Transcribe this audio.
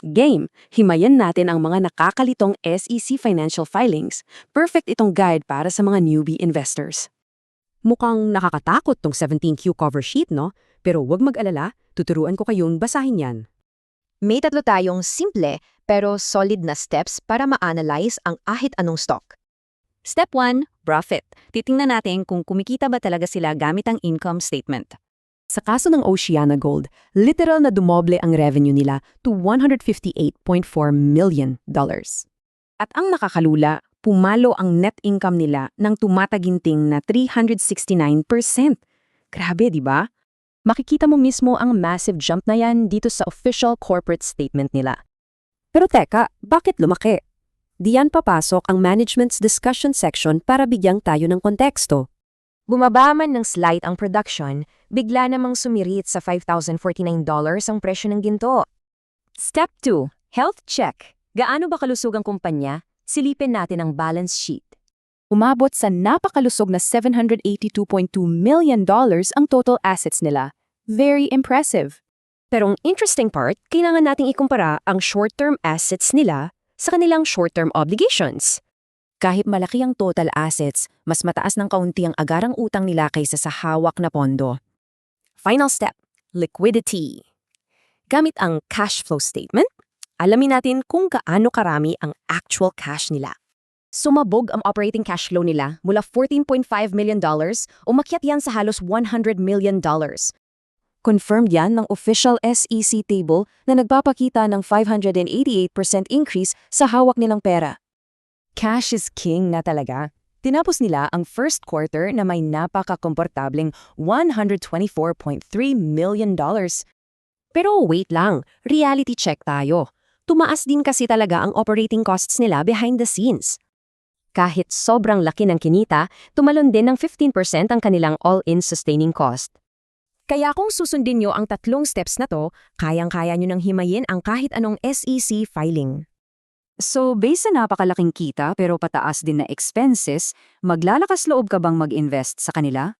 Game, himayan natin ang mga nakakalitong SEC financial filings. Perfect itong guide para sa mga newbie investors. Mukhang nakakatakot tong 17Q cover sheet, no? Pero huwag mag-alala, tuturuan ko kayong basahin yan. May tatlo tayong simple pero solid na steps para ma-analyze ang ahit anong stock. Step 1, profit. Titingnan natin kung kumikita ba talaga sila gamit ang income statement. Sa kaso ng Oceana Gold, literal na dumoble ang revenue nila to $158.4 million. At ang nakakalula, pumalo ang net income nila ng tumataginting na 369%. Grabe, di ba? Makikita mo mismo ang massive jump na yan dito sa official corporate statement nila. Pero teka, bakit lumaki? Diyan papasok ang management's discussion section para bigyang tayo ng konteksto. Bumaba man ng slight ang production, bigla namang sumirit sa $5,049 ang presyo ng ginto. Step 2, health check. Gaano ba kalusog ang kumpanya? Silipin natin ang balance sheet. Umabot sa napakalusog na $782.2 million ang total assets nila. Very impressive. Pero ang interesting part, kailangan nating ikumpara ang short-term assets nila sa kanilang short-term obligations. Kahit malaki ang total assets, mas mataas ng kaunti ang agarang utang nila kaysa sa hawak na pondo. Final step, liquidity. Gamit ang cash flow statement, alamin natin kung gaano karami ang actual cash nila. Sumabog ang operating cash flow nila mula $14.5 million, umakyat yan sa halos $100 million. Confirmed yan ng official SEC table na nagpapakita ng 588% increase sa hawak nilang pera. Cash is king na talaga. Tinapos nila ang first quarter na may napaka-komportableng $124.3 million. Pero wait lang, reality check tayo. Tumaas din kasi talaga ang operating costs nila behind the scenes. Kahit sobrang laki ng kinita, tumalon din ng 15% ang kanilang all-in sustaining cost. Kaya kung susundin nyo ang tatlong steps na to, kayang-kaya nyo nang himayin ang kahit anong SEC filing. So, based sa napakalaking kita pero pataas din na expenses, maglalakas loob ka bang mag-invest sa kanila?